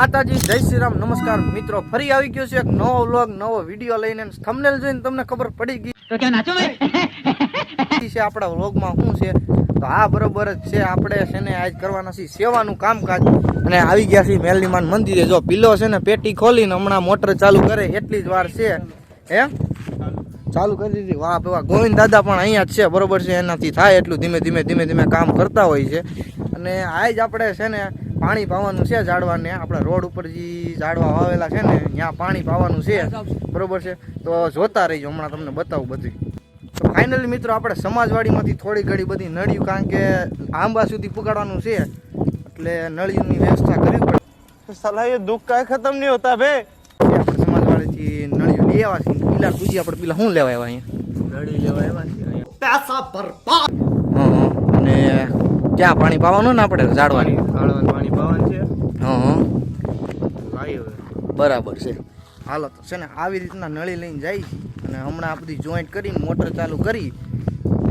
માતાજી, જય શ્રી રામ, નમસ્કાર મિત્રો. ફરી આવી ગયો છે એક નવો વ્લોગ, નવો વિડીયો લઈને. થંબનેલ જોઈને તમને ખબર પડી ગઈ તો ક્યાં નાચો છે આપણા વ્લોગમાં શું છે. તો આ બરોબર જ છે. આપણે છે ને આજ કરવાના છે સેવાનું કામકાજ અને આવી ગયા છે મેલડીમાન મંદિરે. જો પીલો છે ને પેટી ખોલીને હમણાં મોટર ચાલુ કરે એટલી જ વાર છે. હે ચાલુ કરી દીધી. વાહ વાહ, ગોવિંદ દાદા પણ અહીંયા જ છે, બરોબર છે. એનાથી થાય એટલું ધીમે ધીમે કામ કરતા હોય છે. અને આજ આપણે છે ને પાણી પાવાનું છે ઝાડવાને. આપણા રોડ ઉપર જે ઝાડવા વાવેલા છે ને ત્યાં પાણી પાવાનું છે, બરોબર છે. તો જોતા રહીજો, હમણાં તમને બતાવું બધું. તો ફાઇનલી મિત્રો આપણે સમાજવાડીમાંથી થોડી ઘડી બધી નળિયું, કારણ કે આંબા સુધી પુગાડવાનું છે એટલે નળિયુંની વ્યવસ્થા કરવી પડે. साला ये दुख का खत्म नहीं होता बे. આપણે સમાજવાડીથી નળિયું લઈ આવ્યા છીએ. પીલા પૂજી આપણે પેલા શું લેવા આવ્યા અહીંયા? नड़ी लेवा આવ્યા છે પૈસા બરબાદ. અને ક્યાં પાણી પાવાનું ને આપણે ઝાડવાની? ઝાડવાનું પાણી પાવાનું છે. લાવી હવે બરાબર છે. હાલો તો છે ને આવી રીતના નળી લઈને જાય છે અને હમણાં આ બધી જોઈન્ટ કરીને મોટર ચાલુ કરી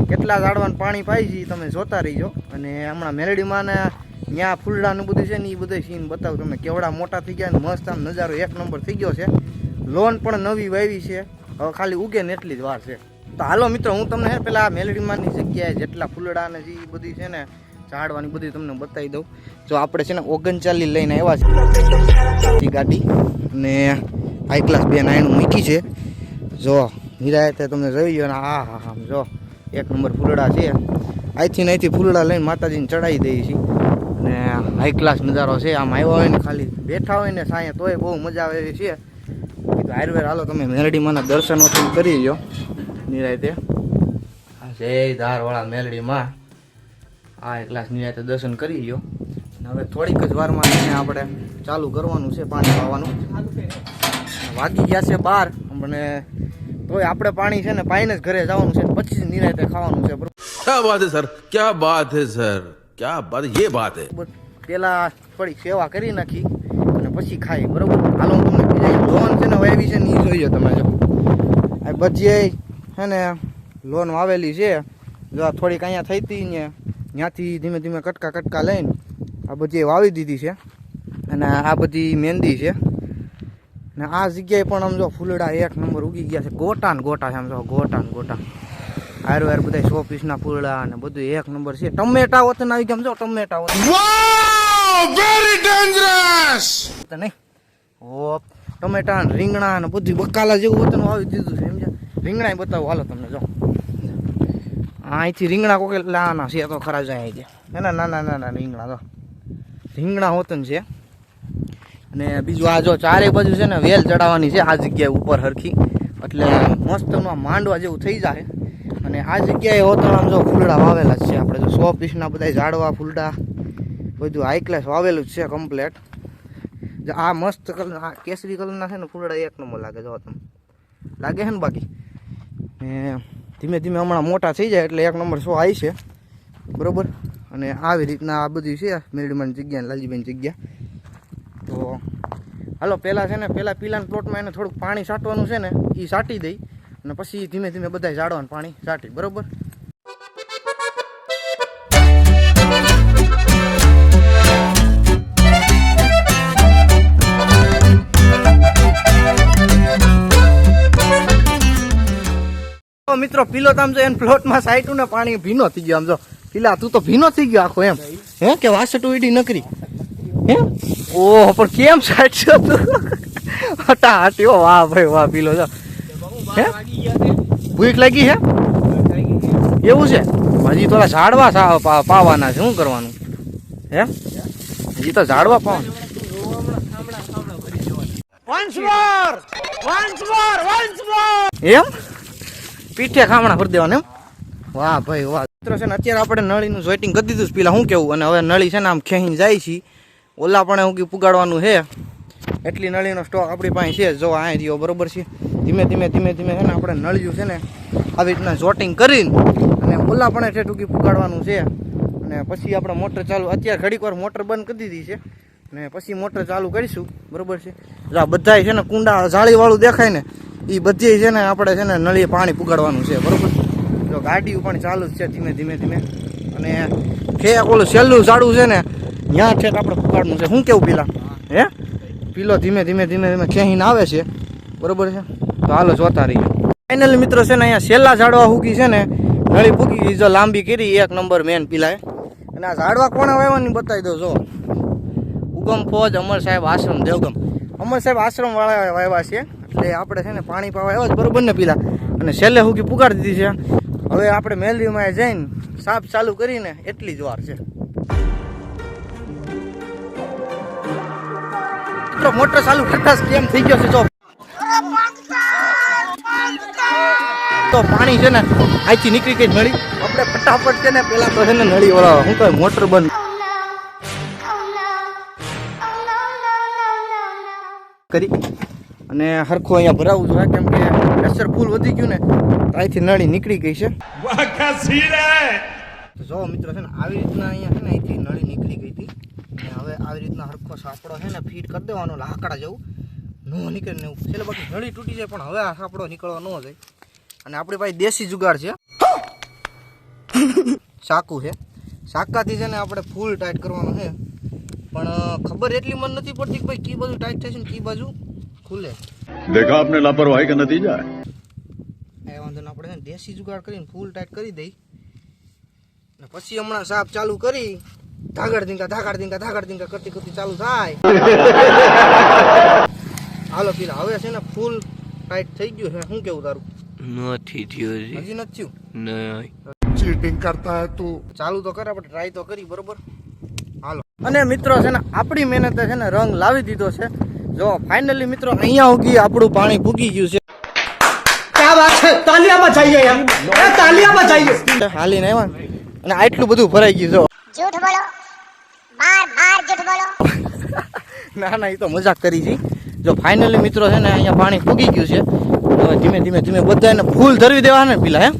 કેટલા ઝાડવાનું પાણી પાઈ છે તમે જોતા રહીજો. અને હમણાં મેલડીમાં ને ત્યાં ફૂલડાનું બધું છે ને એ બધું સીન બતાવું તમને. કેવડા મોટા થઈ ગયા ને મસ્ત આમ નજારો એક નંબર થઈ ગયો છે. લોન પણ નવી વાવી છે, હવે ખાલી ઉગે ને એટલી જ વાર છે. તો હાલો મિત્રો, હું તમને હે પેલા મેલડીમાંની જગ્યાએ જેટલા ફૂલડા ને જે બધી છે ને ઝાડવાની બધી તમને બતાવી દઉં. જો આપણે છે ને 39 લઈને આવ્યા છે ગાડી અને હાઈ ક્લાસ 2 નાયણું મૂકી છે. જો નિરાયતે તમને જોઈ ગયો ને હા હા હા, જો એક નંબર ફૂલડા છે. અહીંથી ફૂલડા લઈને માતાજીને ચડાવી દઈએ છીએ અને હાઈ ક્લાસ નજારો છે. આમ આવ્યા હોય ને ખાલી બેઠા હોય ને સાંયે તોય બહુ મજા આવે એવી છે. હારવેર હાલો તમે મેલડીમાંના દર્શનો કરી લો નિરાયતે. આ જય ધારવાળા મેલડીમાં આ એક ક્લાસ નિરાયતે દર્શન કરી લો. હવે થોડીક જ વારમાં આપણે ચાલુ કરવાનું છે પાણી પાવાનું. વાગી ગયા છે 12 અને તોય આપણે પાણી છે ને પાઈને જ ઘરે જવાનું છે, પછી જ નિરાયતે ખાવાનું છે. क्या बात है सर, क्या बात है सર, क्या બાત, ये बात है. પેલા થોડીક સેવા કરી નાખી અને પછી ખાઈ, બરોબર. હાલો હું તમને બીજા લોન છે ને વાવી છે ને એ જોઈએ તમે. જો આ બધી છે ને લોન વાવેલી છે. જો થોડીક અહીંયા થઈ હતી ને ત્યાંથી ધીમે ધીમે કટકા લઈને આ બધી વાવી દીધી છે. અને આ બધી મહેંદી છે ને આ જગ્યાએ પણ આમ જો ફૂલડા એક નંબર ઉગી ગયા છે. ગોટા ને ગોટા છે, આમ જો ગોટા ને ગોટા. હાર બધા 100 પીસના ફૂલડા અને બધું એક નંબર છે. ટમેટા વતન આવી ગયા, જો ટમેટા વતન. Very dangerous. નહીં ઓ ટમેટા ને રીંગણા ને બધું બકાલા જેવું વતન વાવી દીધું છે. સમજ્યા? રીંગણા બતાવું હાલો તમને. જો અહીંથી રીંગણા કોકેલાના છે તો ખરા જાય છે. નાના રીંગણા તો રીંગણા વતન છે. અને બીજું આ જો ચારે બાજુ છે ને વેલ ચડાવવાની છે આ જગ્યાએ ઉપર હરખી, એટલે મસ્તનું માંડવા જેવું થઈ જાય. અને આ જગ્યાએ હોતણામ જો ફૂલડા વાવેલા જ છે આપણે. જો 100 પીસના બધા ઝાડવા ફૂલડા બધું હાઈ ક્લાસ વાવેલું જ છે કમ્પ્લેટ. આ મસ્ત કલર, આ કેસરી કલરના છે ને ફૂલડા એક નંબર લાગે. જો તમે લાગે છે ને બાકી. ને ધીમે ધીમે હમણાં મોટા થઈ જાય એટલે એક નંબર 100 આવી છે, બરોબર. અને આવી રીતના આ બધી છે મેલડીમાંની જગ્યા ને લાલજીભાઈની જગ્યા. તો હાલો પહેલાં છે ને પીલાના પ્લોટમાં એને થોડુંક પાણી છાંટવાનું છે ને એ છાંટી દઈ અને પછી ધીમે ધીમે બધા ઝાડવાનું પાણી છાંટી, બરોબર. મિત્રો પીલો તો આમ જો એને પ્લોટમાં સાઈટું ને પાણી ભીનો થઈ ગયો. આમ જો પીલા તું તો ભીનો થઈ ગયો આખો એમ. હે કે વાસટું ઈડી નકરી હે? ઓહ પણ કેમ સાઈટ તું હટા હટ્યો. વાહ ભાઈ વાહ, પીલો જો. હે ભૂખ લાગી છે એવું છે? હજી થોડા ઝાડવા પાવાના છે, શું કરવાનું? હે હજી તો ઝાડવા પાવાનું. એમ પીઠે ખામણા ભરી દેવાના એમ? વાહ ભાઈ વાહ. મિત્રો છે ને અત્યારે આપણે નળીનું જોઈટિંગ કરી દીધું છે પેલા, શું કેવું. અને હવે નળી છે ને આમ ખેંચીને જાય છે. ઓલા પણ હું કે પુગાડવાનું છે એટલી નળીનો સ્ટોક આપણી પાસે છે. જો આ રહ્યો, બરોબર છે. ધીમે ધીમે છે ને આપણે નળિયું છે ને આવી રીતના જોટિંગ કરીને અને ઓલા પણ છે ટૂંકી પુગાડવાનું છે. અને પછી આપણે મોટર ચાલુ, અત્યારે ઘડીક વાર મોટર બંધ કરી દીધી છે ને પછી મોટર ચાલુ કરીશું, બરોબર છે. જો બધા છે ને કુંડા જાળીવાળું દેખાય ને એ બધી છે ને આપણે છે ને નળીએ પાણી પુગાડવાનું છે, બરોબર. જો ગાડીઓ પણ ચાલુ જ છે ધીમે ધીમે. અને ઓલું છેલ્લું ઝાડું છે ને ત્યાં ઠેઠ આપણે પુગાડવાનું છે. શું કેવું પેલા? હે પીલો ધીમે ધીમે ધીમે ધીમે ખેંચીને આવે છે, બરોબર છે. તો હાલો જોતા રહીએ. ફાઇનલી મિત્રો છે ને અહીંયા છેલ્લા ઝાડવા હુકી છે ને નળી પૂકી ગઈ, જો લાંબી કરી 1 નંબર મેન પીલાય. અને આ ઝાડવા કોણે વાવવાની બતાવી દો. જો ઉગમ ફોજ અમર સાહેબ આશ્રમ દેવગમ, અમર સાહેબ આશ્રમ વાળા વાવ્યા છે. એટલે આપણે છે ને પાણી પાવા આવ્યો જ બરોબર ને પીલા, અને છેલ્લે હુકી પુગાડી દીધી છે. હવે આપણે મેલડીમાં જઈને સાફ ચાલુ કરીને એટલી જ વાર છે. મિત્રો મોટર ચાલુ કરતા કેમ થઈ ગયો છે જો, તો પાણી છે ને અહીંથી નીકળી ગઈ નળી. આપણે ફટાફટ છે ને પેલા તો છે ને નળી વાળા શું કહે મોટર બંધ કરી અને હરખું અહીંયા ભરાવું જોઈએ, કેમ કે પ્રેશર ફૂલ વધી ગયું ને તો અહીંથી નળી નીકળી ગઈ છે. તો જો મિત્રો છે ને આવી રીતના અહીંયા છે ને અહીંથી નળી નીકળી ગઈ હતી. અને હવે આવી રીતના હરખો સાપડો છે ને ફીટ કરી દેવાનો લાકડા જેવું નો નીકળે ને એવું. છેલ્લે બાકી નળી તૂટી જાય પણ હવે આ સાપડો નીકળવા ન જાય. અને આપણી પાસે દેશી જુગાડ છે, ચાકુ છે. ચાકાથી છે ને આપણે ફૂલ ટાઈટ કરવાનું છે, પણ ખબર એટલી મને નથી પડતી કે ભાઈ કી બાજુ ટાઈટ થશે ને કી બાજુ ખુલે. देखा आपने लापरवाही का नतीजा है. એ વાંધો ને આપણે છે ને દેશી જુગાડ કરીને ફૂલ ટાઈટ કરી દઈ ને પછી હમણાં સાપ ચાલુ કરી ધાગડ ધીંગા કરતી કરતી ચાલુ થાય. હાલો પીલા હવે છે ને ફૂલ ટાઈટ થઈ ગયું છે. શું કેવું તારું? નથી થયું હજી નથી થયું? નહીં. चीटिंग करता है तू. ચાલુ તો કરે, આપણે ટ્રાય તો કરી બરોબર. હાલો. અને મિત્રો છે ને આપણી મહેનતે છે ને રંગ લાવી દીધો છે. જો ફાઇનલી મિત્રો અહીંયા ઉગી આપણું પાણી પૂગી ગયું છે. क्या बात है, तालियां बजाइए यार, तालियां बजाइए. હાલીને આવ્યા અને આટલું બધું ભરાઈ ગયું. જો झूठ बोलो, बार बार झूठ बोलो. ના એ તો મજાક કરી છે. જો ફાઇનલી મિત્રો છે ને અહીંયા પાણી પૂગી ગયું છે. હવે ધીમે ધીમે ધીમે બધાને ફૂલ ધરવી દેવાના પેલા હે,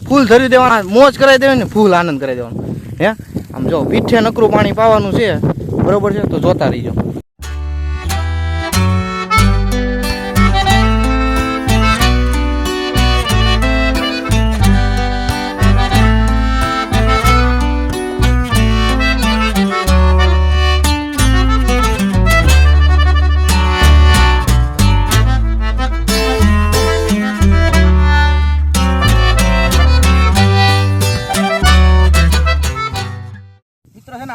ફૂલ ધરવી દેવાના, મોજ કરાવી દેવાની, ફૂલ આનંદ કરાવી દેવાનો હે. આમ જો પીઠે નકરું પાણી પાવાનું છે બરોબર છે, તો જોતા રહીજો.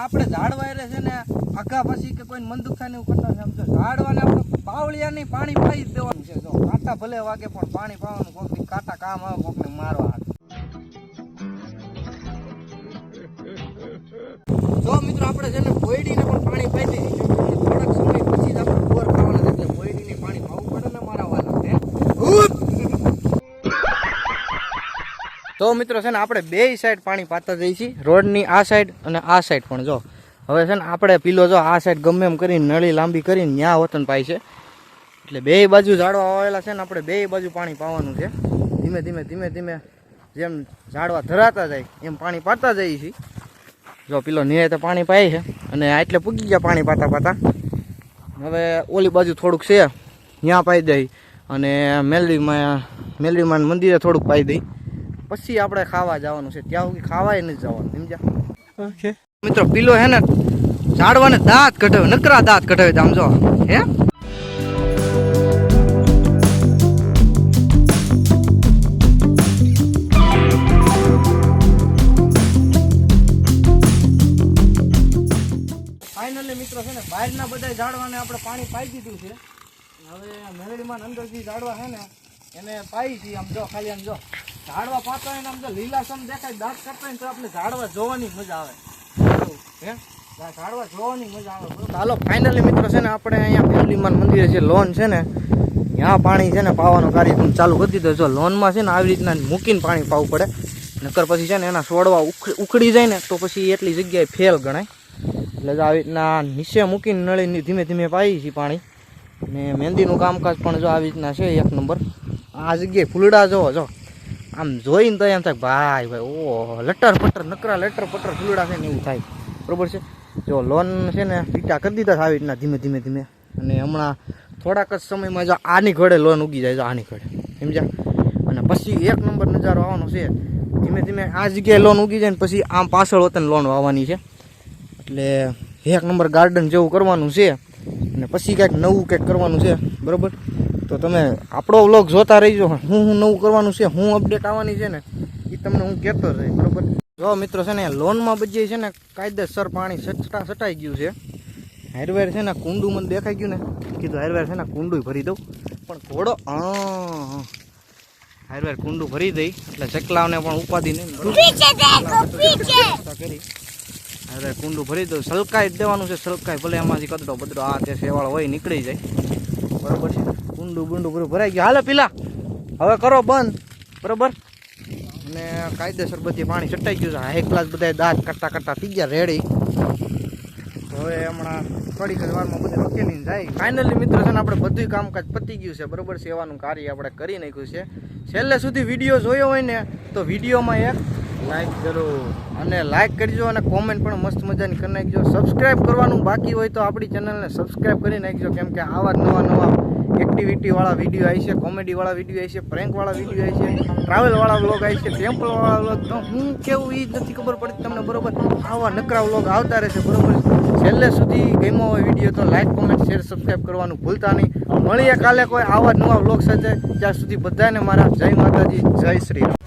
આપણે ઝાડવા એટલે છે ને આઘા પછી કે કોઈ મન દુખાય ને એવું કરતા છે. સમજો ઝાડવાને આપણે બાવળિયા નહીં પાણી પાઈ જ દેવાનું છે. જો કાંટા ભલે વાગે પણ પાણી પાવાનું, કોક કાંટા કામ આવે, કોકને મારવા. જો મિત્રો આપણે છે ને બોયડીને પણ પાણી પાઈ દઈએ. થોડાક સમય પછી જ આપણે બોર ખાવાના છે, એટલે બોયડીને પાણી પાવું પડે ને મારવાના છે. તો મિત્રો છે ને આપણે બે સાઈડ પાણી પાતા જઈએ છીએ, રોડની આ સાઈડ અને આ સાઈડ પણ. જો હવે છે ને આપણે પીલો જો આ સાઈડ ગમે એમ કરીને નળી લાંબી કરીને ન્યા વતન પાય છે. એટલે બે બાજુ ઝાડવા વાવેલા છે ને આપણે બે બાજુ પાણી પાવાનું છે. ધીમે ધીમે ધીમે ધીમે જેમ ઝાડવા ધરાતા જાય એમ પાણી પાતા જઈએ છીએ. જો પીલો નિરાતે પાણી પાય છે અને એટલે પૂગી ગયા પાણી પાતા પાતા. હવે ઓલી બાજુ થોડુંક છે ત્યાં પાઈ દઈ અને મેલડીમાં મંદિરે થોડુંક પાઈ દઈ. પછી આપણે ખાવા જવાનું છે, ત્યાં સુધી ખાવાય નથી જવાનું, સમજ્યા? ઓકે મિત્રો પીલો હે ને ઝાડવાને દાંત કઢાવે, નકરા દાંત કઢાવે. આમ જો હે ફાઇનલી મિત્રો છે ને બહારના બધા ઝાડવાને આપણે પાણી પાઈ દીધું છે. હવે મેલડીમાં અંદરથી ઝાડવા છે ને એને પાઈ છે. આમ જો ખાલી આમ જો ઝાડવા પાતા હોય ને આમ જો લીલાસમ દેખાય, દાંત કરતા હોય ને તો આપણે ઝાડવા જોવાની મજા આવે હે, ઝાડવા જોવાની મજા આવે. ચાલો ફાઇનલી મિત્રો છે ને આપણે અહીંયા મેલડીમાં મંદિરે જે લોન છે ને ત્યાં પાણી છે ને પાવાનો કાર્યક્રમ ચાલુ કરી દીધો. જો લોનમાં છે ને આવી રીતના મૂકીને પાણી પાવું પડે, નકર પછી છે ને એના છોડવા ઉખડી જાય ને તો પછી એટલી જગ્યાએ ફેલ ગણાય. એટલે આવી રીતના નીચે મૂકીને નળીની ધીમે ધીમે પાઈ છે પાણી. ને મહેંદીનું કામકાજ પણ જો આવી રીતના છે 1 નંબર. આ જગ્યાએ ફૂલડા જોવો, જો આમ જોઈને તો એમ થાય ભાઈ ઓહ લટર પટર નકરા લટર પટર ફૂલડા છે ને એવું થાય, બરોબર છે. જો લોન છે ને પીટા કરી દીધા આવી રીતના ધીમે ધીમે ધીમે. અને હમણાં થોડાક જ સમયમાં જો આની ઘડે લોન ઉગી જાય, જો આની ઘડે, સમજ્યા? અને પછી 1 નંબર નજારો આવવાનો છે. ધીમે ધીમે આ જગ્યાએ લોન ઉગી જાય ને પછી આમ પાછળ વતન લોન વાવવાની છે. એટલે 1 નંબર ગાર્ડન જેવું કરવાનું છે. અને પછી કંઈક નવું કંઈક કરવાનું છે બરાબર. તો તમે આપણો વ્લોગ જોતા રહીજો. હું નવું કરવાનું છે, હું અપડેટ આવવાની છે ને એ તમને હું કહેતો રહીશ બરાબર. જો મિત્રો છે ને લોનમાં બધી છે ને કાયદેસર પાણી સટાઈ ગયું છે. હારવેર છે ને કુંડું મને દેખાઈ ગયું ને, કીધું હારવેર છે ને કુંડું ભરી દઉં, પણ ઘોડો હારવેર કુંડું ભરી દઈ એટલે ચકલાઓને પણ ઉપાધિ નહીં કરી હારવેર કુંડું ભરી દઉં. સલકાઈ જ દેવાનું છે, સલકાઈ ભલે એમાંથી કદડો બદડો આ તે સેવાળો હોય નીકળી જાય બરાબર છે. કુંડું બુંડું બધું ભરાઈ ગયું. હાલે પીલા હવે કરો બંધ બરાબર. અને કાયદેસર બધી પાણી ચટાઈ ગયું છે. હાઈ ક્લાસ બધા દાંત કરતા થઈ ગયા રેડી. હવે હમણાં થોડીક જ વારમાં બધું વકેલીને જાય. ફાઇનલી મિત્રો છે ને આપણે બધું કામકાજ પતી ગયું છે બરાબર. સેવાનું કાર્ય આપણે કરી નાખ્યું છે. છેલ્લે સુધી વિડીયો જોયો હોય ને તો વિડીયોમાં એક લાઈક કરો અને લાઈક કરજો અને કોમેન્ટ પણ મસ્ત મજાની કરી નાખજો. સબસ્ક્રાઈબ કરવાનું બાકી હોય તો આપણી ચેનલને સબસ્ક્રાઈબ કરી નાખજો, કેમ કે આવા નવા એક્ટિવિટીવાળા વિડીયો આવી છે, કોમેડીવાળા વિડીયો આવી છે, પ્રેન્કવાળા વિડીયો આવી છે, ટ્રાવેલવાળા વ્લોગ આવી છે, ટેમ્પલવાળા વ્લોગ. તો હું કેવું એ જ નથી ખબર પડતી તમને બરાબર. આવા નકરા વ્લોગ આવતા રહેશે બરાબર. છેલ્લે સુધી ગમ્યો હોય વિડીયો તો લાઈક કોમેન્ટ શેર સબસ્ક્રાઈબ કરવાનું ભૂલતા નહીં. મળીએ કાલે કોઈ આવા નવા વ્લોગ સાથે. ત્યાં સુધી બધાને મારા જય માતાજી, જય શ્રી રામ.